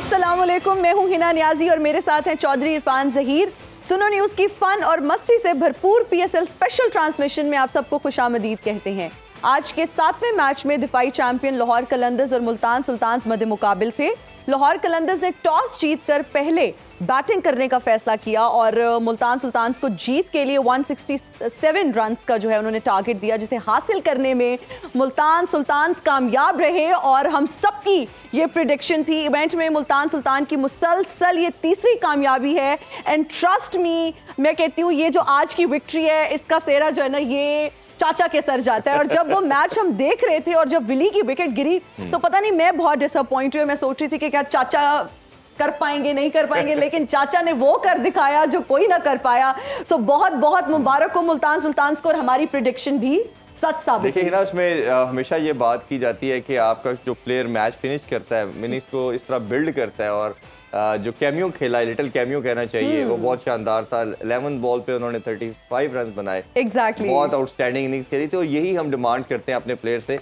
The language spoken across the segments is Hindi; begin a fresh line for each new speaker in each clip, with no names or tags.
अस्सलामुअलैकुम, मैं हूं हिना नियाजी और मेरे साथ हैं चौधरी इरफान जहीर। सुनो न्यूज़ की फन और मस्ती से भरपूर पीएसएल स्पेशल ट्रांसमिशन में आप सबको खुशामदीद कहते हैं। आज के 7वें मैच में दिफाई चैंपियन लाहौर कलंदर्स और मुल्तान सुल्तान्स मध्य मुकाबिल थे। लाहौर कलंदर्स ने टॉस जीतकर पहले बैटिंग करने का फैसला किया और मुल्तान सुल्तान्स को जीत के लिए 167 रन्स का जो है उन्होंने टारगेट दिया, जिसे हासिल करने में मुल्तान सुल्तान्स कामयाब रहे और हम सबकी ये प्रिडिक्शन थी। इवेंट में मुल्तान सुल्तान की मुसलसल ये तीसरी कामयाबी है एंड ट्रस्ट मी, मैं कहती हूँ ये जो आज की विक्ट्री है इसका सेहरा जो है ना ये चाचा के सर जाता है। और जब वो मैच हम देख रहे थे और जब विली की विकेट गिरी तो पता नहीं मैं बहुत डिसअपॉइंट हुई। मैं सोच रही थी कि क्या चाचा कर पाएंगे नहीं कर पाएंगे, लेकिन चाचा ने वो कर दिखाया जो कोई ना कर पाया। सो बहुत बहुत मुबारक हो मुल्तान सुल्तान्स को और हमारी प्रिडिक्शन भी सच साबित।
देखिए ना, उसमें हमेशा ये बात की जाती है कि आपका जो प्लेयर मैच फिनिश करता है, मिनिंग्स को इस तरह बिल्ड करता है और जो कैमियो खेला है, लिटिल कैमियो कहना चाहिए, वो बहुत शानदार था। 11 बॉल पे उन्होंने 35 रन बनाए।
एग्जैक्टली
बहुत आउटस्टैंडिंग इनिंग्स खेली। तो यही हम डिमांड करते हैं अपने प्लेयर से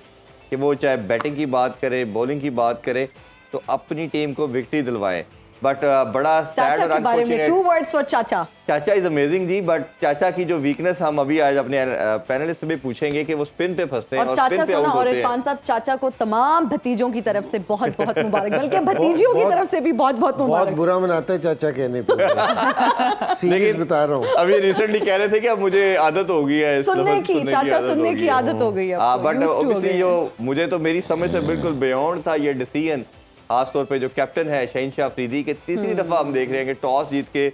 कि वो चाहे बैटिंग की बात करे, बॉलिंग की बात करे, तो अपनी टीम को विक्ट्री दिलवाएं। बट बड़ा सैड और अनफॉर्चुनेट,
2 words फॉर चाचा।
चाचा इज अमेजिंग जी, बट चाचा की जो वीकनेस हम अभी आज अपने पैनलिस्ट से भी पूछेंगे कि वो स्पिन पे फंसते हैं और स्पिन पे आउट
और
होते
इरफान साहब चाचा को तमाम भतीजों की तरफ से बहुत बहुत मुबारक, बल्कि भतीजियों की तरफ से भी बहुत बहुत मुबारक।
बहुत बुरा मनाता है चाचा कहने पे। सीरियस बता रहा हूँ।
अभी रिसेंटली कह रहे थे कि अब मुझे आदत हो गई है
सुनने की, चाचा सुनने की आदत हो गई है।
बट ऑब्वियसली जो मुझे तो मेरी समझ से बिल्कुल बियॉन्ड था ये डिसीजन, खासतौर पे जो कैप्टन है शहीनशाह अफरीदी के तीसरी दफा हम देख रहे हैं कि टॉस जीत के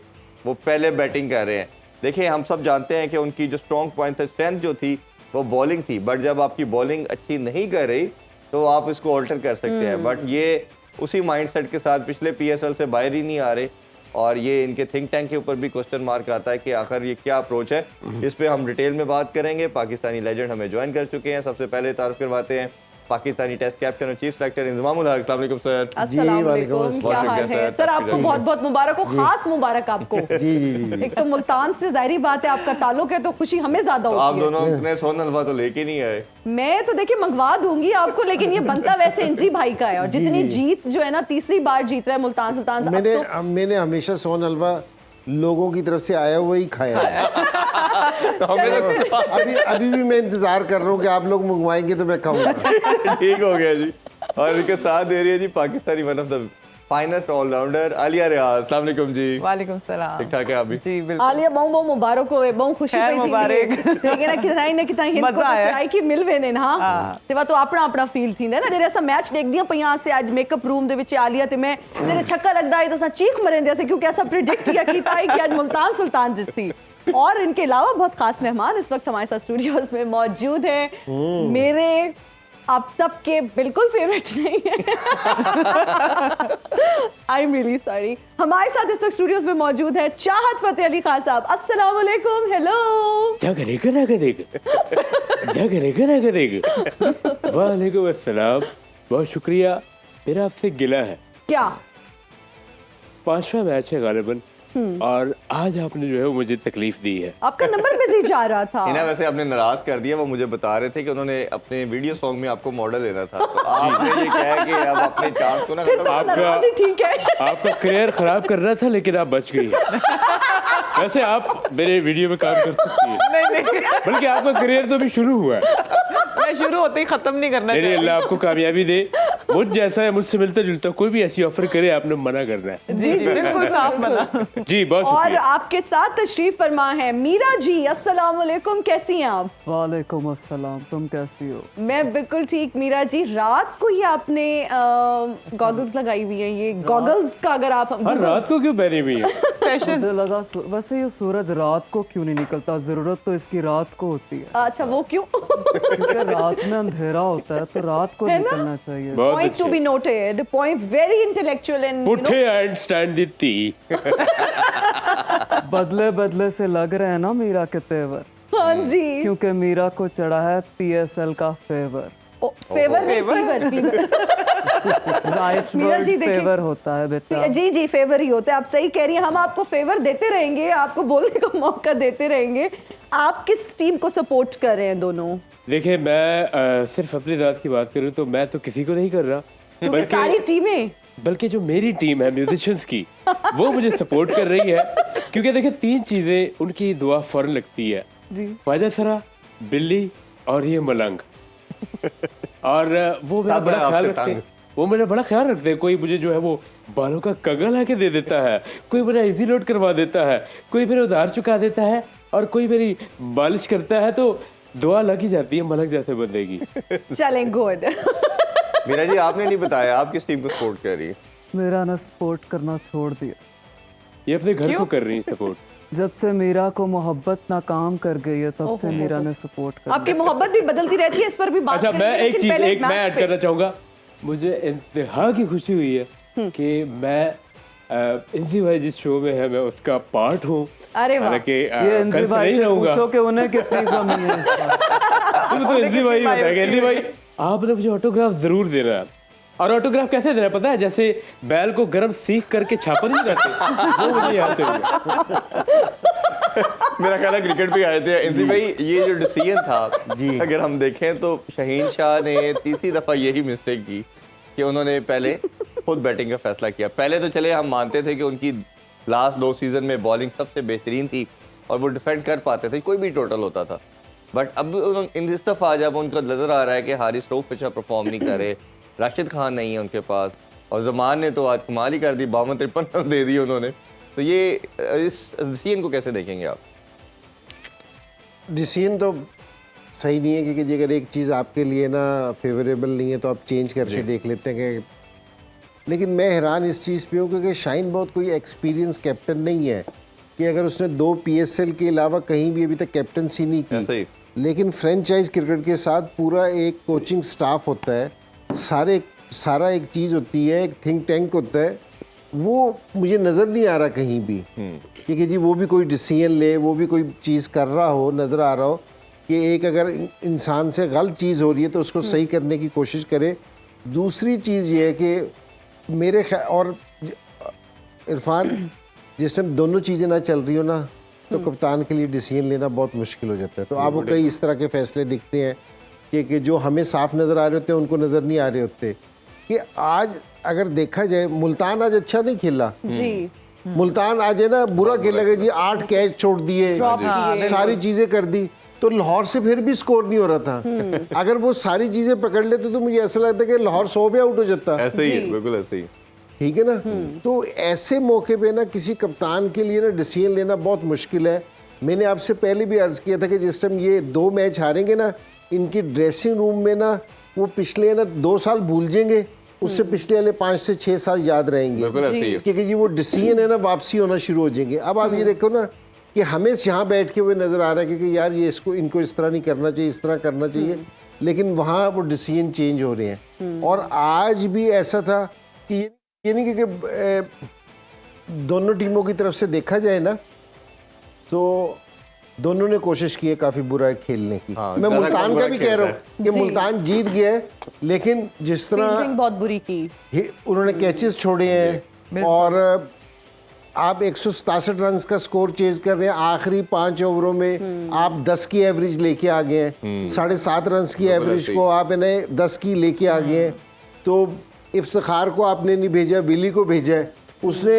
वो पहले बैटिंग कर रहे हैं। देखिए हम सब जानते हैं कि उनकी जो स्ट्रॉन्ग पॉइंट था, स्ट्रेंथ जो थी वो बॉलिंग थी, बट जब आपकी बॉलिंग अच्छी नहीं कर रही तो आप इसको ऑल्टर कर सकते हैं। बट ये उसी माइंडसेट के साथ पिछले पीएसएल से बाहर ही नहीं आ रहे और ये इनके थिंक टैंक के ऊपर भी क्वेश्चन मार्क आता है कि आखिर ये क्या अप्रोच है। इस पे हम डिटेल में बात करेंगे। पाकिस्तानी लेजेंड हमें ज्वाइन कर चुके हैं। सबसे पहले तारुफ करवाते हैं पाकिस्तानी टेस्ट कैप्टन और चीफ सेलेक्टर इंजमामुल हक। अस्सलाम वालेकुम सर।
अस्सलाम वालेकुम, क्या हाल है सर? आपको बहुत बहुत मुबारक हो, खास मुबारक आपको।
जी जी जी।
एक तो मुल्तान से जाहिर बात है आपका ताल्लुक है तो खुशी हमें ज्यादा
तो
होती
आप
है।
दोनों ने सोन हलवा तो लेके नहीं आए।
मैं तो देखिए मंगवा दूंगी आपको, लेकिन ये बनता वैसे इंजी भाई का है और जितनी जीत जो है ना तीसरी बार जीत रहा है मुल्तान सुल्तान।
मैंने हमेशा सोन हलवा लोगों की तरफ से आया हुआ ही खाया है।
तो
अभी भी मैं इंतजार कर रहा हूँ कि आप लोग मंगवाएंगे तो मैं खाऊंगा।
ठीक हो गया जी। और इनके साथ दे रही है जी Pakistani one of the finest allrounder Aliya Riaz. अस्सलाम वालेकुम जी।
वालेकुम सलाम।
ठीक ठाक है आप भी?
जी बिल्कुल।
आलिया बहुत बहुत मुबारक हो, बहुत खुशी
खैर मुबारक।
लेकिन ना कितना
मजा आया
की मिलवे ने ना सेवा तो अपना फील थींदा ना। जेरे असा मैच देख दिया पईयां से आज मेकअप रूम दे विच आलिया ते मैं तेरे छक्का लगदा है तो असा चीख मरेंदे से, क्योंकि ऐसा प्रेडिक्ट किया कीता है कि आज मुल्तान सुल्तान जीतती। और इनके अलावा बहुत खास मेहमान इस वक्त हमारे साथ स्टूडियोज में मौजूद हैं। मेरे आप सबके बिल्कुल फेवरेट नहीं है, आई एम रियली सॉरी। हमारे साथ इस वक्त स्टूडियोज में मौजूद है चाहत फतेह अली खान साहब। अस्सलाम वालेकुम। हेलो।
वालेकुम अस्सलाम। बहुत शुक्रिया। मेरा आपसे गिला है।
क्या?
5वां मैच है गालिबन और आज आपने जो है वो मुझे तकलीफ दी है।
आपका नंबर बिजी जा रहा था।
इन्हें वैसे आपने नाराज कर दिया। वो मुझे बता रहे थे कि उन्होंने अपने वीडियो सॉन्ग में आपको मॉडल देना था, तो आपने ये कहा कि अब अपने चांस को ना
नाराज़ी ठीक है।
आपका करियर खराब कर रहा था लेकिन आप बच गई। वैसे आप मेरे वीडियो में काम कर सकती है।
नहीं
बल्कि आपका करियर तो अभी शुरू हुआ है।
मैं शुरू होते ही खत्म नहीं करना
नहीं, अल्लाह आपको कामयाबी दे। मुझ जैसा है, मुझसे मिलता जुलता कोई भी ऐसी ऑफर करे आपने मना करना है।
जी जी बिल्कुल साफ मना।
जी बहुत
और
शुक्रिया।
आपके साथ तशरीफ फरमा है मीरा जी। अस्सलाम वालेकुम, कैसी हैं आप?
वालेकुम अस्सलाम, तुम कैसी हो?
मैं बिल्कुल ठीक। मीरा जी, रात को ये आपने गॉगल्स लगाई हुई है, ये गॉगल्स का अगर आप
हर रात को क्यों पहनी हुई है?
मुझे लगा वैसे ये सूरज रात को क्यों नहीं निकलता, जरूरत तो इसकी रात को होती है।
अच्छा वो क्यों?
क्योंकि रात में अंधेरा होता है तो रात को
है ना?
निकलना चाहिए।
बहुत
point to be noted, point very intellectual and
पुट्ठे एंड स्टैंड दी टी।
बदले बदले से लग रहे हैं ना मीरा के तेवर,
हाँ जी,
क्योंकि मीरा को चढ़ा है पीएसएल का favour.
Favour fever
right
Meera ji
word
देखिए,
फेवर होता है बेटा।
जी जी फेवर ही होता है। आप सही कह रही हैं, हम आपको फेवर देते रहेंगे, आपको बोलने का मौका देते रहेंगे। आप किस टीम को सपोर्ट कर रहे हैं दोनों?
देखिए मैं सिर्फ अपनी जात की बात करूं तो मैं तो किसी को नहीं कर रहा,
क्योंकि सारी टीमें
बल्कि जो मेरी टीम है म्यूजिशियंस की वो मुझे सपोर्ट कर रही है, क्योंकि देखिए 3 चीजें उनकी दुआ फौरन लगती है, ख्वाजा सरा, बिल्ली और ये मलंग। और वो मेरा
सब
बड़ा
है
ख्याल
आपसे
रखते हैं,
तंग।
वो मेरा बड़ा ख्याल रखते हैं। कोई मुझे जो है वो बालों का कगल लाके दे देता है, कोई मेरा इजी नोट करवा देता है, कोई मेरे उधार चुका देता है, और कोई मेरी मालिश करता है, तो दुआ लग ही जाती है मलंग जैसे बंदे की।
चलें, गुड।
मीरा जी आपने नहीं बताया आप किस टीम को सपोर्ट कर रही है?
मेरा ना सपोर्ट करना छोड़ दिया
ये अपने घर को कर रही है सपोर्ट।
जब से मीरा को मोहब्बत नाकाम कर गई है तब से मीरा ने सपोर्ट कर
आपकी मोहब्बत भी बदलती रहती है, इस पर भी बात
अच्छा,
करेंगे,
मैं एक
लेकिन
चीज
पहले
एक मैं
मैच
ऐड
पे।
करना चाहूंगा। मुझे इंतहा की खुशी हुई है कि मैं इंजी भाई जिस शो में है मैं उसका पार्ट हूँ।
अरे वाह।
हालांकि
ये
कल
इंजी
से
भाई
नहीं
से
रहूंगा।
पूछो कि उन्हें कितनी कमी है इस बात।
तुम तो इंजी भाई बताएंगे। इंजी भाई आपने मुझे ऑटोग्राफ जरूर देना है। और ऑटोग्राफ कैसे देना है पता है? जैसे बैल को गर्म सीख करके छापा नहीं लगाते, वो मुझे याद चाहिए।
मेरा ख्याल है क्रिकेट भी आए थे इंजी भाई। ये जो डिसीजन था जी, अगर हम देखें तो शहीन शाह ने तीसरी दफा यही मिस्टेक की कि उन्होंने पहले खुद बैटिंग का फैसला किया। पहले तो चले हम मानते थे कि उनकी लास्ट 2 सीजन में बॉलिंग सबसे बेहतरीन थी और वो डिफेंड कर पाते थे, कोई भी टोटल होता था। बट अब इस दफा जब उनको नजर आ रहा है कि हारिस रऊफ अच्छा परफॉर्म नहीं करे, राशिद खान नहीं है उनके पास, और जमान ने तो आज कमाल ही कर दी, 52-53 रन दे दिए उन्होंने, तो ये इस डिसीजन को कैसे देखेंगे आप?
डिसीजन तो सही नहीं है, क्योंकि जी अगर एक चीज़ आपके लिए ना फेवरेबल नहीं है तो आप चेंज करके देख लेते हैं कि, लेकिन मैं हैरान इस चीज़ पे हूँ क्योंकि शाहीन बहुत कोई एक्सपीरियंस कैप्टन नहीं है कि अगर उसने 2 PSL के अलावा कहीं भी अभी तक कैप्टनसी नहीं
ऐसे ही।
की, लेकिन फ्रेंचाइज क्रिकेट के साथ पूरा एक कोचिंग स्टाफ होता है, सारा एक चीज़ होती है, एक थिंक टैंक होता है, वो मुझे नज़र नहीं आ रहा कहीं भी क्योंकि जी वो भी कोई डिसीजन ले, वो भी कोई चीज़ कर रहा हो, नज़र आ रहा हो कि एक अगर इंसान से गलत चीज़ हो रही है तो उसको सही करने की कोशिश करे। दूसरी चीज़ ये है कि मेरे और इरफान जिस टाइम दोनों चीज़ें ना चल रही हो ना तो कप्तान के लिए डिसीजन लेना बहुत मुश्किल हो जाता है। तो आपको कई इस तरह के फैसले दिखते हैं कि जो हमें साफ नज़र आ रहे होते हैं उनको नज़र नहीं आ रहे होते। कि आज अगर देखा जाए मुल्तान आज अच्छा नहीं खेला
जी,
मुल्तान आज है ना बुरा खेलेगा जी, 8 कैच छोड़ दिए,
Drop किए।
सारी चीजें कर दी, तो लाहौर से फिर भी स्कोर नहीं हो रहा था। अगर वो सारी चीजें पकड़ लेते तो मुझे ऐसा लगता है कि लाहौर 100 पे आउट हो जाता।
ऐसे ही है, बिल्कुल ऐसे ही।
ठीक है ना। तो ऐसे मौके पे ना किसी कप्तान के लिए ना डिसीजन लेना बहुत मुश्किल है। मैंने आपसे पहले भी अर्ज किया था कि जिस टाइम ये 2 मैच हारेंगे ना, इनकी ड्रेसिंग रूम में ना वो पिछले ना 2 साल भूल जाएंगे, उससे पिछले वाले 5 से 6 साल याद रहेंगे,
बिल्कुल ऐसे ही है।
क्योंकि जी वो डिसीजन है ना वापसी होना शुरू हो जाएंगे। अब आप ये देखो ना कि हमें यहाँ बैठ के हुए नज़र आ रहा है कि यार ये इनको इस तरह नहीं करना चाहिए, इस तरह करना चाहिए, लेकिन वहाँ वो डिसीजन चेंज हो रहे हैं। और आज भी ऐसा था कि ये नहीं कि दोनों टीमों की तरफ से देखा जाए ना तो दोनों ने कोशिश की है काफ़ी बुरा खेलने की।
हाँ,
मैं
ज़्यादा
मुल्तान
बुरा
का भी कह रहा हूँ कि मुल्तान जीत गया है, लेकिन जिस तरह
फील्डिंग बहुत बुरी की।
उन्होंने कैचेस छोड़े हैं और आप 167 रन का स्कोर चेज कर रहे हैं, आखिरी 5 ओवरों में आप 10 की एवरेज लेके आ गए हैं, 7.5 रन की एवरेज को आप इन्हें 10 की लेके आ गए हैं। तो इफ्तिखार को आपने नहीं भेजा, बिली को भेजा है, उसने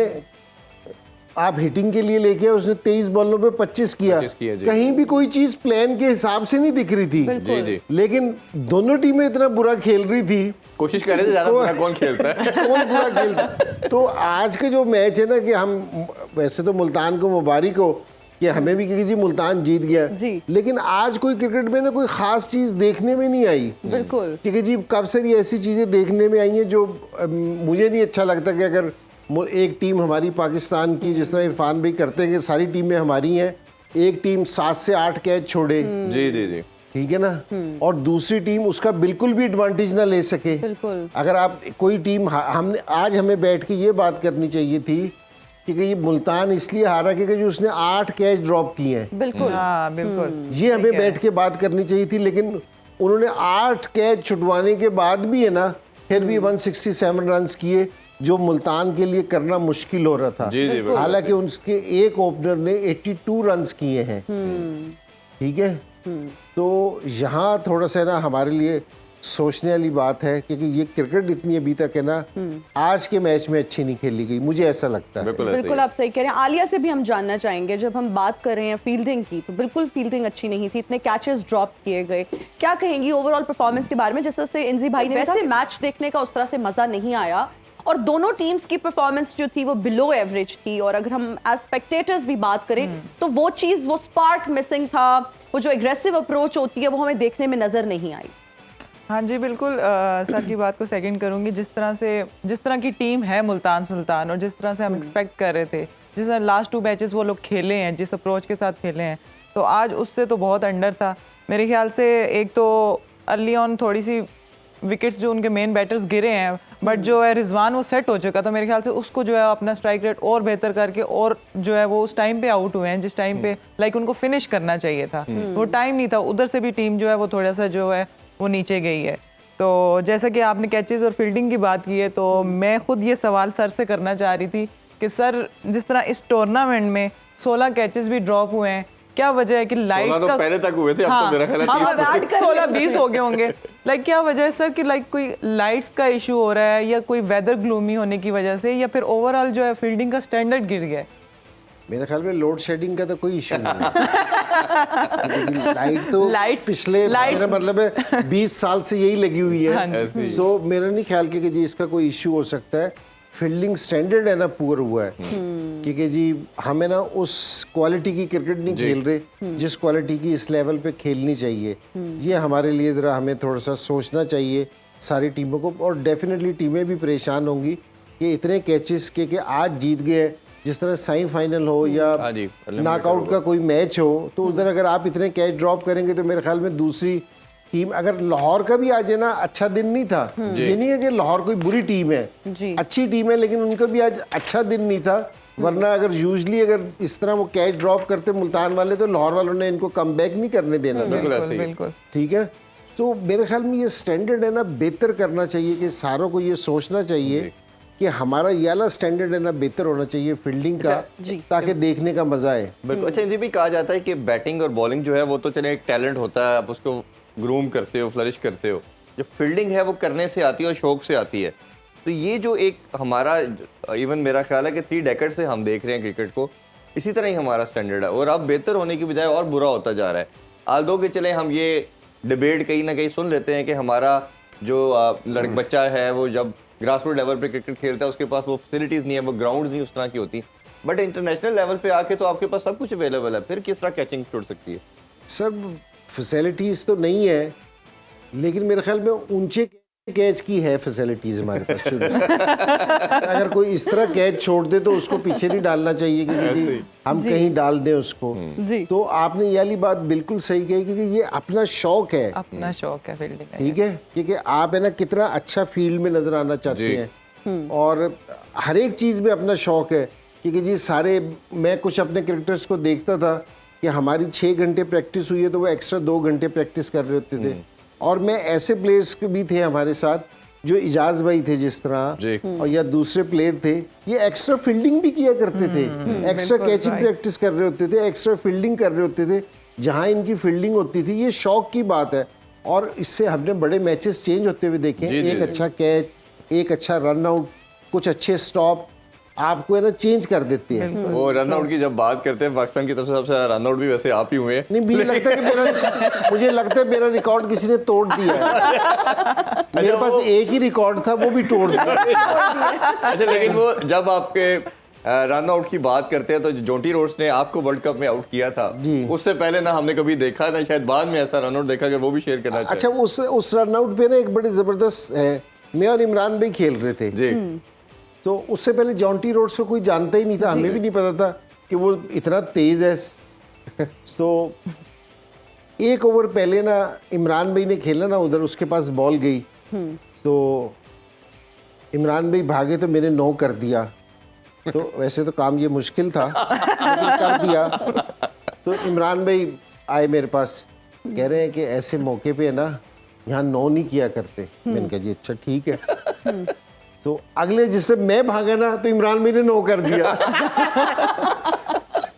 आप हिटिंग के लिए लेके आए, उसने 23 बॉलों पे 25 किया।
25 किया, जी।
कहीं भी कोई चीज प्लान के हिसाब से नहीं दिख रही थी,
जी जी,
लेकिन दोनों टीमें इतना बुरा खेल रही थी,
कोशिश कर रहे थे ज्यादा बुरा कौन खेलता है।
कौन बुरा खेल। तो आज का जो मैच है ना कि हम वैसे तो मुल्तान को मुबारक हो कि हमें भी क्योंकि जी मुल्तान जीत गया,
जी।
लेकिन आज कोई क्रिकेट में ना कोई खास चीज देखने में नहीं आई,
बिल्कुल।
क्योंकि जी कब से ये ऐसी चीजें देखने में आई हैं जो मुझे नहीं अच्छा लगता कि अगर एक टीम हमारी पाकिस्तान की जिस तरह इरफान भाई करते हैं कि सारी टीमें हमारी हैं, एक टीम 7 से 8 कैच छोड़े,
जी जी जी,
ठीक है ना, और दूसरी टीम उसका बिल्कुल भी एडवांटेज ना ले सके।
बिल्कुल।
अगर आप कोई टीम हमने आज हमें बैठ के ये बात करनी चाहिए थी कि ये मुल्तान इसलिए हारा क्योंकि जो उसने 8 कैच ड्रॉप किए हैं,
बिल्कुल।
हाँ बिल्कुल,
ये हमें बैठ के बात करनी चाहिए थी, लेकिन उन्होंने 8 कैच छुटवाने के बाद भी है ना फिर भी 167 रन किए, जो मुल्तान के लिए करना मुश्किल हो रहा था।
जी जी, बिल्कुल।
हालांकि उसके एक ओपनर ने 82 रन किए हैं, ठीक है। तो यहाँ थोड़ा सा ना हमारे लिए सोचने वाली बात है, क्योंकि ये क्रिकेट इतनी अभी तक है ना, आज के मैच में अच्छी नहीं खेली गई, मुझे ऐसा लगता है।
बिल्कुल ऐसे ही
बिल्कुल
है।
आप सही कह रहे हैं। आलिया से भी हम जानना चाहेंगे, जब हम बात कर रहे हैं फील्डिंग की तो बिल्कुल फील्डिंग अच्छी नहीं थी, इतने कैचेस ड्रॉप किए गए। क्या कहेंगी ओवरऑल परफॉर्मेंस के बारे में? जिस तरह से इंजी भाई ने वैसे मैच देखने का उस तरह से मजा नहीं आया, और दोनों टीम्स की परफॉर्मेंस जो थी वो बिलो एवरेज थी, और अगर हम एज स्पेक्टेटर्स भी बात करें तो वो चीज, वो स्पार्क मिसिंग था, वो जो एग्रेसिव अप्रोच होती है वो हमें देखने में नजर नहीं आई।
हाँ जी बिल्कुल, सर की बात को सेकंड करूंगी। जिस तरह की टीम है मुल्तान सुल्तान, और जिस तरह से हम एक्सपेक्ट कर रहे थे, जिस तरह लास्ट 2 मैचेस वो लोग खेले हैं, जिस अप्रोच के साथ खेले हैं, तो आज उससे तो बहुत अंडर था मेरे ख्याल से। एक तो अर्ली ऑन थोड़ी सी विकेट्स जो उनके मेन बैटर्स गिरे हैं, बट जो है रिजवान वो सेट हो चुका था मेरे ख्याल से, उसको जो है अपना स्ट्राइक रेट और बेहतर करके, और जो है वो उस टाइम पे आउट हुए हैं जिस टाइम पे लाइक उनको फिनिश करना चाहिए था, वो टाइम नहीं था। उधर से भी टीम जो है वो थोड़ा सा जो है वो नीचे गई है। तो जैसा कि आपने कैचेस और फील्डिंग की बात की है, तो मैं खुद ये सवाल सर से करना चाह रही थी कि सर जिस तरह इस टूर्नामेंट में 16 कैचेस भी ड्रॉप हुए हैं, क्या वजह है कि लाइट्स
तो
का
पहले तक हुए थे, अब तो मेरा ख्याल है
16-20 हो गए होंगे। लाइक क्या वजह है सर कि लाइक कोई लाइट्स का इशू हो रहा है, या कोई वेदर ग्लूमी होने की वजह से, या फिर ओवरऑल जो है फील्डिंग का स्टैंडर्ड गिर गया है?
मेरे ख्याल में लोड शेडिंग का तो कोई इशू नहीं है। लाइट तो पिछले मेरा मतलब है 20 साल से यही लगी हुई है, तो मेरा नहीं ख्याल कि जी इसका कोई इशू हो सकता है। फील्डिंग स्टैंडर्ड है ना पुअर हुआ है, क्योंकि जी हमें ना उस क्वालिटी की क्रिकेट नहीं खेल रहे जिस क्वालिटी की इस लेवल पे खेलनी चाहिए। ये हमारे लिए ज़रा हमें थोड़ा सा सोचना चाहिए सारी टीमों को, और डेफिनेटली टीमें भी परेशान होंगी कि इतने कैचेस के आज जीत गए। जिस तरह सेमीफाइनल हो या नॉकआउट का कोई मैच हो, तो उधर अगर आप इतने कैच ड्रॉप करेंगे तो मेरे ख्याल में दूसरी टीम, अगर लाहौर का भी आज है ना अच्छा दिन नहीं था, ये नहीं है कि लाहौर कोई बुरी टीम है, अच्छी टीम है, लेकिन उनका भी आज अच्छा दिन नहीं था। वरना अगर यूजली अगर इस तरह वो कैच ड्रॉप करते मुल्तान वाले, तो लाहौर वालों ने इनको कम बैक नहीं करने देना था।
बिल्कुल
ठीक है, तो मेरे ख्याल में ये स्टैंडर्ड है ना बेहतर करना चाहिए, कि सारों को ये सोचना चाहिए कि हमारा ये वाला स्टैंडर्ड है ना बेहतर होना चाहिए फील्डिंग का, ताकि देखने का मजा आए।
बिल्कुल। अच्छा, ये भी कहा जाता है कि बैटिंग और बॉलिंग जो है वो तो चले एक टैलेंट होता है, आप उसको ग्रूम करते हो, फ्लरिश करते हो। जो फील्डिंग है वो करने से आती है और शौक से आती है। तो ये जो एक हमारा, इवन मेरा ख्याल है कि 3 डेकेड से हम देख रहे हैं क्रिकेट को, इसी तरह ही हमारा स्टैंडर्ड है, और अब बेहतर होने की बजाय और बुरा होता जा रहा है। आल्दो के चले हम ये डिबेट कहीं ना कहीं सुन लेते हैं कि हमारा जो बच्चा है वो जब ग्रास रूट लेवल पे क्रिकेट खेलता है उसके पास वो फैसिलिटीज़ नहीं है, वो ग्राउंड्स नहीं उस तरह की होती, बट इंटरनेशनल लेवल पे आके तो आपके पास सब कुछ अवेलेबल है, फिर किस तरह कैचिंग छूट सकती है?
सब फैसिलिटीज़ तो नहीं है, लेकिन मेरे ख्याल में ऊंचे कैच की है फैसिलिटीज़ हमारे पास शुरू से। अगर कोई इस तरह कैच छोड़ दे तो उसको पीछे नहीं डालना चाहिए, क्योंकि हम कहीं डाल दें उसको। तो आपने ये वाली बात बिल्कुल सही कही, क्योंकि ये अपना शौक है,
अपना शौक है फील्डिंग का।
ठीक है, क्योंकि आप है ना कितना अच्छा फील्ड में नजर आना चाहते हैं, और हर एक चीज़ में अपना शौक है। क्योंकि जी सारे, मैं कुछ अपने क्रिकेटर्स को देखता था कि हमारी 6 घंटे प्रैक्टिस हुई है तो वो एक्स्ट्रा 2 घंटे प्रैक्टिस कर रहे होते थे। और मैं ऐसे प्लेयर्स भी थे हमारे साथ, जो इजाज भाई थे जिस तरह, और या दूसरे प्लेयर थे, ये एक्स्ट्रा फील्डिंग भी किया करते थे, एक्स्ट्रा कैचिंग प्रैक्टिस कर रहे होते थे, एक्स्ट्रा फील्डिंग कर रहे होते थे जहाँ इनकी फील्डिंग होती थी। ये शौक की बात है, और इससे हमने बड़े मैचेस चेंज होते हुए देखे। एक अच्छा कैच, एक अच्छा रन आउट, कुछ अच्छे स्टॉप आपको है ना चेंज कर देते हैं।
वो रन आउट की जब बात करते हैं, पाकिस्तान की तरफ से सबसे ज्यादा रन आउट भी वैसे आप ही हुए हैं।
नहीं, मुझे लगता है कि मुझे लगता है मेरा रिकॉर्ड किसी ने तोड़ दिया है। मेरे पास एक ही रिकॉर्ड था, वो भी तोड़ दिया।
अच्छा, लेकिन वो जब आपके रन आउट की बात करते हैं तो जोंटी रोड्स ने आपको वर्ल्ड कप में आउट किया था, उससे पहले ना हमने कभी देखा, ना शायद बाद में ऐसा रन आउट देखा, अगर वो भी शेयर करना चाहिए।
अच्छा, उस रन आउट पे ना एक बड़ी जबरदस्त है, मैं और इमरान भाई खेल रहे थे
जी,
तो उससे पहले जॉन्टी रोड्स को कोई जानता ही नहीं था, हमें भी नहीं पता था कि वो इतना तेज है। तो एक ओवर पहले ना इमरान भाई ने खेला ना उधर, उसके पास बॉल गई, तो इमरान भाई भागे तो मैंने 9 कर दिया। तो वैसे तो काम ये मुश्किल था, लेकिन कर दिया। तो इमरान भाई आए मेरे पास, कह रहे हैं कि ऐसे मौके पे है ना यहाँ 9 नहीं किया करते। मैंने कहा जी अच्छा ठीक है। तो अगले जिससे मैं भागा ना, तो इमरान भाई ने 9 कर दिया।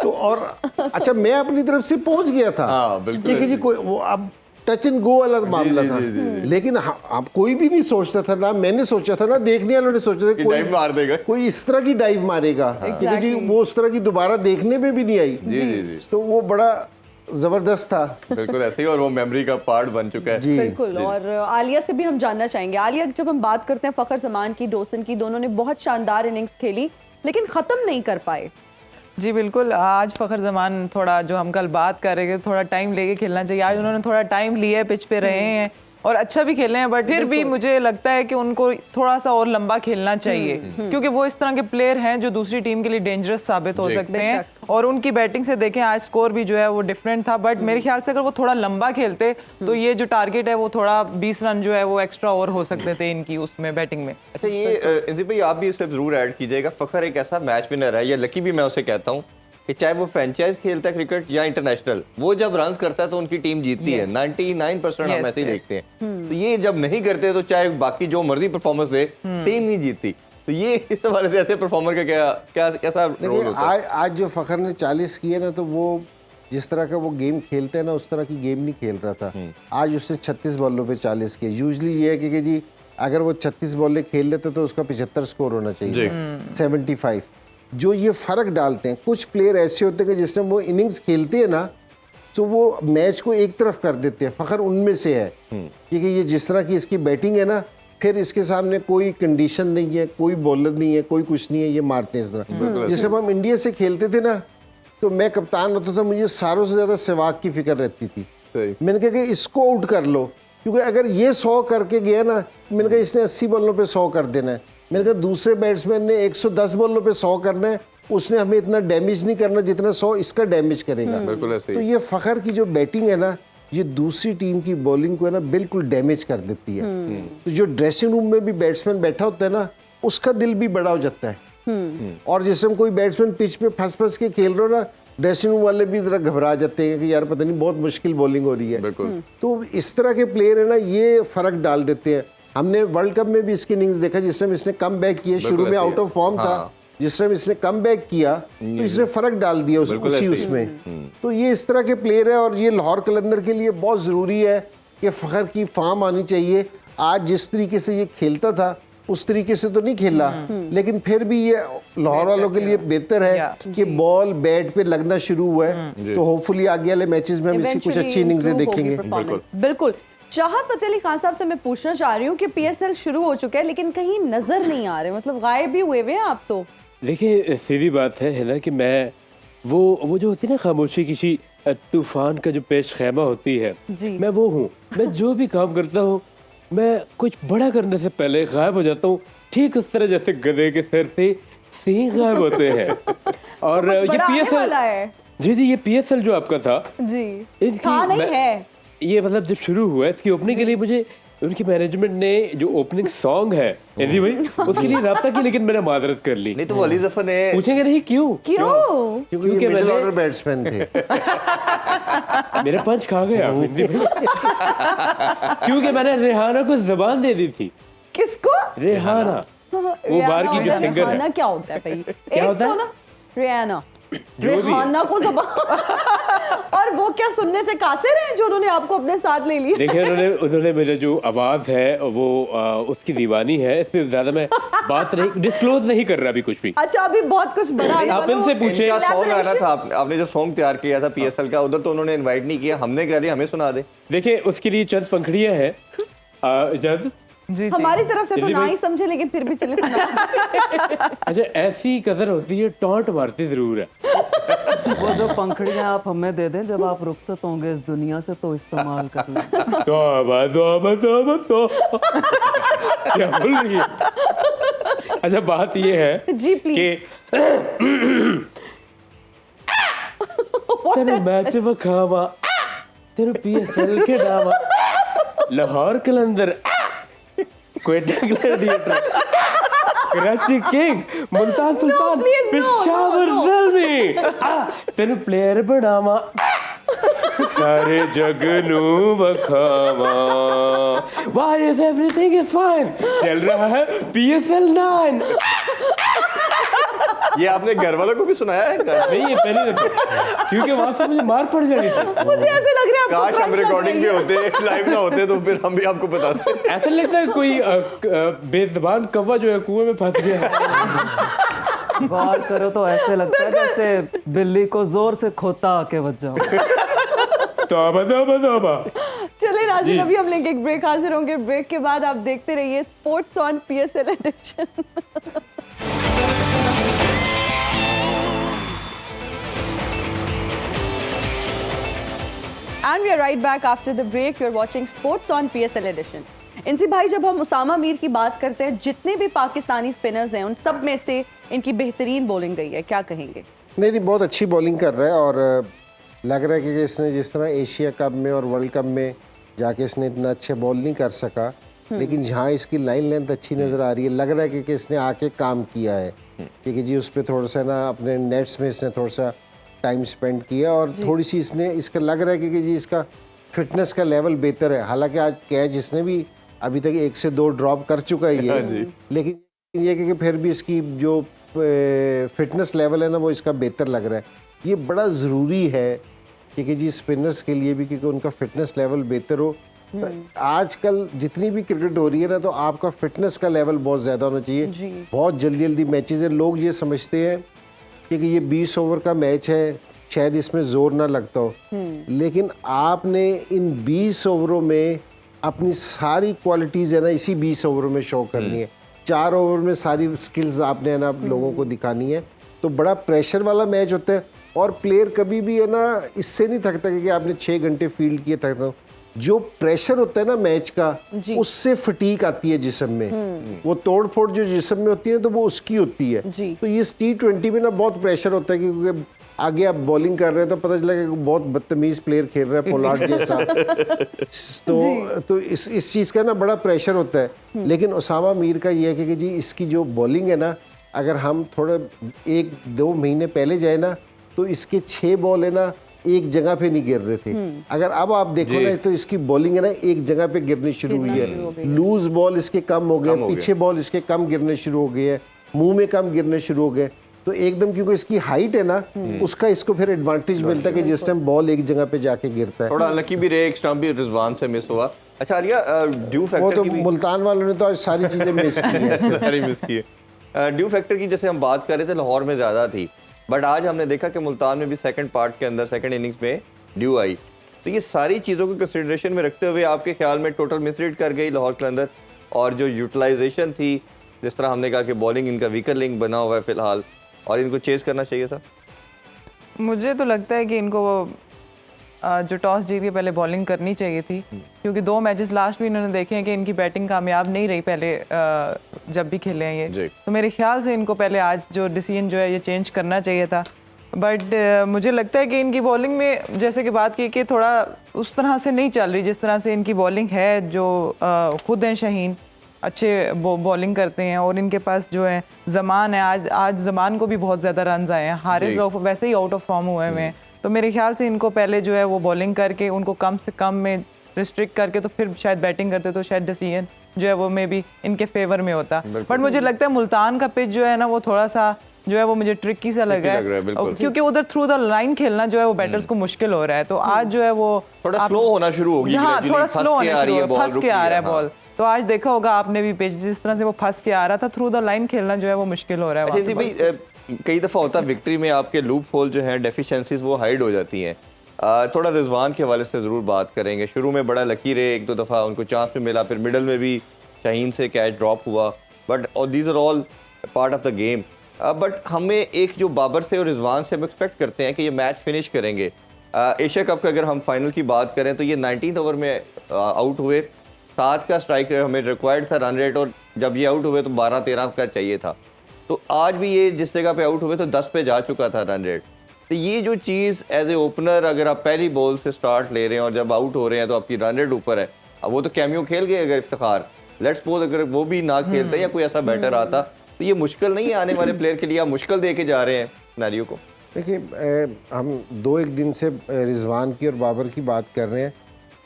तो और अच्छा, मैं अपनी तरफ से पहुंच गया था,
हाँ, बिल्कुल
क्योंकि जी कोई वो अब टच एंड गो वाला मामला था। लेकिन अब कोई भी नहीं सोचता था, ना मैंने सोचा था, ना देखने वालों ने सोचा था
कि डाइव मार देगा।
कोई इस तरह की डाइव मारेगा, क्योंकि जी वो उस तरह की दोबारा देखने में भी नहीं आई।
जी।
तो वो बड़ा जबरदस्त था।
बिल्कुल ऐसे ही, और वो मेमोरी का पार्ट बन चुका है।
जी
बिल्कुल। और आलिया से भी हम जानना चाहेंगे। आलिया, जब हम बात करते हैं फखर जमान की, डोसन की, दोनों ने बहुत शानदार इनिंग्स खेली लेकिन खत्म नहीं कर पाए।
जी बिल्कुल, आज फखर जमान थोड़ा, जो हम कल बात कर रहे थे, थोड़ा टाइम लेके खेलना चाहिए। आज उन्होंने थोड़ा टाइम लिया है, पिच पे रहे हैं और अच्छा भी खेले हैं, बट फिर भी मुझे लगता है कि उनको थोड़ा सा और लंबा खेलना चाहिए, क्योंकि वो इस तरह के प्लेयर हैं जो दूसरी टीम के लिए डेंजरस साबित हो सकते हैं। और उनकी बैटिंग से देखें, आज स्कोर भी जो है वो डिफरेंट था, बट मेरे ख्याल से अगर वो थोड़ा लंबा खेलते तो ये जो टारगेट है वो थोड़ा 20 रन जो है वो एक्स्ट्रा और हो सकते थे इनकी उसमें बैटिंग में।
अच्छा, ये इंजी भाई आप भी इस पे जरूर ऐड कीजिएगा। फखर एक ऐसा मैच विनर है, या लकी भी मैं उसे कहता हूँ, कि चाहे वो फ्रेंचाइज खेलता है क्रिकेट या इंटरनेशनल, वो जब रन्स करता है तो उनकी टीम जीतती है। 99% हम ऐसे ही देखते हैं। तो ये जब नहीं करते तो चाहे बाकी जो मर्जी परफॉर्मेंस दे, टीम नहीं जीतती। तो ये इस हवाले से ऐसे परफॉर्मर का कैसा रोल होता है?
आज जो फखर ने 40 किए ना, तो वो जिस तरह का वो गेम खेलते हैं ना, उस तरह की गेम नहीं खेल रहा था। आज उसने 36 बॉलों पे 40 किए। यूजली ये है कि जी अगर वो 36 बॉलें खेल लेते तो उसका 75 स्कोर होना चाहिए, 75। जो ये फ़र्क डालते हैं, कुछ प्लेयर ऐसे होते हैं कि जिस टाइम वो इनिंग्स खेलते हैं ना, तो वो मैच को एक तरफ कर देते हैं। फ़खर उनमें से है, क्योंकि ये जिस तरह की इसकी बैटिंग है ना, फिर इसके सामने कोई कंडीशन नहीं है, कोई बॉलर नहीं है, कोई कुछ नहीं है, ये मारते हैं इस तरह। जिस टाइम हम इंडिया से खेलते थे ना, तो मैं कप्तान होता था, मुझे सारों से ज़्यादा सहवाग की फिक्र रहती थी। मैंने कहा कि इसको आउट कर लो, क्योंकि अगर ये 100 करके गया ना, मैंने कहा इसने 80 बॉलों पे 100 कर देना है। मैंने कहा दूसरे बैट्समैन ने 110 बॉलों पे 100 करना है, उसने हमें इतना डैमेज नहीं करना जितना 100 इसका डैमेज करेगा।
बिल्कुल ऐसे
तो
ही।
ये फखर की जो बैटिंग है ना, ये दूसरी टीम की बॉलिंग को है ना बिल्कुल डैमेज कर देती है। तो जो ड्रेसिंग रूम में भी बैट्समैन बैठा होता है ना, उसका दिल भी बड़ा हो जाता है। और जैसे हम कोई बैट्समैन पिच पे फंस के खेल रहे हो ना, ड्रेसिंग रूम वाले भी जरा घबरा जाते हैं कि यार पता नहीं बहुत मुश्किल बॉलिंग हो रही है।
बिल्कुल।
तो इस तरह के प्लेयर है ना, ये फर्क डाल देते हैं। हमने वर्ल्ड कप में भी इसकी इनिंग्स देखा, जिस टाइम इसने कम बैक किया, शुरू में आउट ऑफ फॉर्म था, जिस टाइम इसने कम बैक किया तो इसने फर्क डाल दिया उसमें। तो ये इस तरह के प्लेयर है, और ये लाहौर कलंदर के लिए बहुत ज़रूरी है कि फखर की फॉर्म आनी चाहिए। आज जिस तरीके से ये खेलता था उस तरीके से तो नहीं खेला, लेकिन फिर भी ये लाहौर वालों के लिए बेहतर है कि बॉल बैट पे लगना शुरू हुआ है। तो होपफुली आगे वाले मैचेस में हम इसकी कुछ अच्छी इनिंग्स देखेंगे।
बिल्कुल। शाहद फतेह अली खान साहब से मैं पूछना चाह रही हूँ कि पीएसएल शुरू हो चुका है लेकिन कहीं नजर नहीं आ रहे, मतलब गायब ही हुए हैं आप तो।
देखिए सीधी बात है ना कि मैं वो जो होती है ना खामोशी किसी तूफान का जो पेश खैमा होती है, मैं वो हूँ। मैं जो भी काम करता हूँ, मैं कुछ बड़ा करने से पहले गायब हो जाता हूँ, ठीक उस तरह जैसे गधे के सिर से सींग गायब होते हैं। और
तो
ये पीएसएल, जी ये पीएसएल जो आपका था
जी, था नहीं है
ये, मतलब जब शुरू हुआ इसकी ओपनिंग के लिए मुझे उनकी मैनेजमेंट ने जो ओपनिंग सॉन्ग है एजी भाई उसके लिए राब्ता की, लेकिन मैंने मादरत कर ली।
नहीं तो अली जफर ने
पूछेंगे नहीं क्यों
क्योंकि ये मिडिल ऑर्डर बैट्समैन थे।
मेरे पंच खा गया हिंदी भाई, क्योंकि मैंने रेहाना को जबान दे दी थी।
किसको?
रेहाना, वो बाहर की जो सिंगर है।
रेहाना क्या होता है भाई?
क्या होता है
ना रेहाना, रेहाना को जबान और वो क्या सुनने से कासिर हैं जो उन्होंने आपको अपने साथ ले लिया?
देखिए उन्होंने मेरा जो आवाज है वो उसकी दीवानी है, इस पे ज्यादा मैं बात नहीं डिस्क्लोज नहीं कर रहा अभी कुछ भी।
अच्छा अभी बहुत कुछ बड़ा
आप इनसे पूछे।
सॉन्ग आना था, आपने जो सॉन्ग तैयार किया था पीएसएल का, उधर तो उन्होंने इनवाइट नहीं किया, हमने कह दिया हमें सुना दे।
देखिए उसके लिए चंद पंखड़ियां हैं, इजाजत
जी
हमारी तरफ से तो ना ही समझे, लेकिन फिर भी चले सुना।
अच्छा ऐसी कदर होती है, टॉन्ट मारती जरूर है।
वो जो पंखड़ियां आप हमें दे दें जब आप रुखसत होंगे इस दुनिया से, तो इस्तेमाल कर लें। तो क्या बोल रही है? अच्छा बात ये है
जी प्लीज
तेरे मैच वखावा, तेरे पीएसएल के डावा, लाहौर कलंदर, क्वेटा ग्लैडिएटर, कराची किंग, मुल्तान सुल्तान, पेशावर ज़ल्मी, तेरे प्लेयर बनावा, सारे जग नू बखावा। Why is everything is fine? चल रहा है PSL 9।
ये आपने घर वालों को भी सुनाया है?
नहीं, ये पहली दफा, क्योंकि वहां से मुझे मार पड़ जानी थी।
मुझे ऐसे लग रहा है आपको
काश हम
crush लग
रिकॉर्डिंग
रही
पे
है।
होते, लाइव ना होते, तो फिर हम भी आपको बताते।
ऐसा लगता है कोई बेजबान कौवा जो है कुएं में फंस गया है।
गौर करो तो ऐसे लगता है जैसे बिल्ली को जोर से खोता आके बच जाओ।
तौबा तौबा तौबा।
चलिए नाज़रीन,
जी।
अभी हम लेंगे एक ब्रेक, हाजिर होंगे ब्रेक के बाद। आप देखते रहिए sports on PSL edition. And we are right back after the break. You're watching Sports on PSL Edition. इनसे भाई, जब हम उसामा मीर की बात करते हैं, जितने भी पाकिस्तानी स्पिनर्स हैं उन सब में से इनकी बेहतरीन बॉलिंग रही है, क्या कहेंगे?
नहीं, बहुत अच्छी बॉलिंग कर रहा है और लग रहा है कि इसने जिस तरह एशिया कप में और वर्ल्ड कप में जाके इसने इतना अच्छे बॉल नहीं कर सका, लेकिन जहाँ इसकी लाइन लेंथ अच्छी नज़र आ रही है, लग रहा है कि इसने आके काम किया है, क्योंकि जी उस पर थोड़ा सा ना अपने नेट्स में इसने थोड़ा सा टाइम स्पेंड किया और थोड़ी सी इसने इसका लग रहा है कि जी इसका फिटनेस का लेवल बेहतर है। हालांकि आज कैच इसने भी अभी तक 1 से 2 ड्रॉप कर चुका ही है, लेकिन ये कि फिर भी इसकी जो फिटनेस लेवल है ना वो इसका बेहतर लग रहा है। ये बड़ा ज़रूरी है क्योंकि जी स्पिनर्स के लिए भी, क्योंकि उनका फिटनेस लेवल बेहतर हो। आजकल जितनी भी क्रिकेट हो रही है ना, तो आपका फिटनेस का लेवल बहुत ज़्यादा होना चाहिए। बहुत जल्दी जल्दी मैचेस हैं, लोग ये समझते हैं क्योंकि ये 20 ओवर का मैच है, शायद इसमें जोर ना लगता हो, लेकिन आपने इन 20 ओवरों में अपनी सारी क्वालिटीज़ है ना इसी 20 ओवरों में शो करनी है। 4 ओवर में सारी स्किल्स आपने है ना लोगों को दिखानी है। तो बड़ा प्रेशर वाला मैच होता है और प्लेयर कभी भी है ना इससे नहीं थकता कि आपने 6 घंटे फील्ड किए थकता हो। जो प्रेशर होता है ना मैच का, उससे फटीक आती है जिस्म में, वो तोड़ फोड़ जो जिस्म में होती है तो वो उसकी होती है। तो इस T20 में ना बहुत प्रेशर होता है, क्योंकि आगे आप बॉलिंग कर रहे हैं तो पता चला कि बहुत बदतमीज प्लेयर खेल रहा है पोलार्ड जैसा। तो इस चीज़ का ना बड़ा प्रेशर होता है। लेकिन उसामा मीर का ये है कि जी इसकी जो बॉलिंग है ना, अगर हम थोड़ा 1-2 महीने पहले जाए ना, तो इसके 6 बॉल है ना एक जगह पे नहीं गिर रहे थे। अगर अब आप देखो ना तो इसकी बॉलिंग है ना एक जगह पे गिरनी शुरू हुई है। लूज बॉल इसके कम हो गए, पीछे बॉल इसके कम गिरने शुरू हो गए हैं, मुंह में कम गिरने शुरू हो गए। तो एकदम क्योंकि इसकी हाइट है ना, उसका इसको फिर एडवांटेज मिलता है कि जिस टाइम बॉल एक जगह पे जाके गिरता है।
थोड़ा अनलकी भी रहे, एक स्टंप भी रिजवान से मिस हुआ। अच्छा आलिया, ड्यू
वो
फैक्टर
तो
की भी
मुल्तान वालों ने तो आज सारी चीजें मिस की हैं।
सारी मिस की है। ड्यू फैक्टर की जैसे हम बात कर रहे थे, लाहौर में ज़्यादा थी, बट आज हमने देखा कि मुल्तान में भी सेकंड पार्ट के अंदर सेकंड इनिंग्स में ड्यू आई। तो ये सारी चीज़ों को कंसिडरेशन में रखते हुए आपके ख्याल में टोटल मिसरीड कर गई लाहौर के अंदर, और जो यूटिलाइजेशन थी, जिस तरह हमने कहा कि बॉलिंग इनका वीकर लिंक बना हुआ है फिलहाल, और इनको चेस करना चाहिए था?
मुझे तो लगता है कि इनको जो टॉस जीत के पहले बॉलिंग करनी चाहिए थी, क्योंकि 2 मैचेस लास्ट भी इन्होंने देखे हैं कि इनकी बैटिंग कामयाब नहीं रही पहले जब भी खेले हैं ये। तो मेरे ख्याल से इनको पहले आज जो डिसीजन जो है ये चेंज करना चाहिए था। बट मुझे लगता है कि इनकी बॉलिंग में जैसे कि बात की कि थोड़ा उस तरह से नहीं चल रही जिस तरह से इनकी बॉलिंग है। जो खुद हैं शाहीन अच्छे बॉलिंग करते हैं, और इनके पास जो है ज़मान है, आज ज़मान को भी बहुत ज़्यादा रन्स आए हैं। हारिस रऊफ वैसे ही आउट ऑफ फॉर्म हुए हैं। तो मेरे ख्याल से इनको पहले जो है वो बॉलिंग करके उनको कम से कम में रिस्ट्रिक्ट करके तो फिर शायद बैटिंग करते तो शायद डिसीजन जो है वो मे बी इनके फेवर में होता। बट मुझे लगता है मुल्तान का पिच जो है ना वो थोड़ा सा जो है वो मुझे ट्रिकी सा लगा है, क्योंकि उधर थ्रू द लाइन खेलना जो है वो बैटर्स को मुश्किल हो रहा है। तो आज जो है वो
थोड़ा स्लो होना शुरू होगी,
हाँ थोड़ा स्लो होना शुरू हो, फंस के आ रहा है
हाँ।
बॉल। तो आज देखा होगा आपने भी पिच जिस तरह से वो फंस के आ रहा था, थ्रू द लाइन खेलना जो है वो मुश्किल हो रहा है।
अच्छा भाई, कई दफ़ा होता है विक्ट्री में आपके लूप होल जो हैं, डेफिशिएंसीज वो हाइड हो जाती हैं। थोड़ा रिजवान के हवाले से ज़रूर बात करेंगे। शुरू में बड़ा लकी रहे, 1-2 दफ़ा उनको चांस भी मिला, फिर मिडल में भी शाहीन से कैच ड्रॉप हुआ, but these are all part of the game. But हमें एक जो बाबर से और रिजवान से हम एक्सपेक्ट करते हैं कि ये मैच फिनिश करेंगे। एशिया कप का अगर हम फाइनल की बात करें तो ये 19th ओवर में आउट हुए, 7 का स्ट्राइक रेट हमें रिक्वायर्ड था रन रेट, और जब ये आउट हुए तो 12-13 का चाहिए था। तो आज भी ये जिस जगह पे आउट हुए तो 10 पे जा चुका था रन रेट। तो ये जो चीज़ एज ए ओपनर अगर आप पहली बॉल से स्टार्ट ले रहे हैं और जब आउट हो रहे हैं तो आपकी रन रेट ऊपर है। अब वो तो कैमियो खेल गए अगर इफ्तिखार, लेट्स सपोज अगर वो भी ना खेलते या कोई ऐसा बैटर आता तो ये मुश्किल नहीं है आने वाले प्लेयर के लिए, आप मुश्किल दे के जा रहे हैं सिनेरियो को।
देखिए, हम 2-1 दिन से रिजवान की और बाबर की बात कर रहे हैं।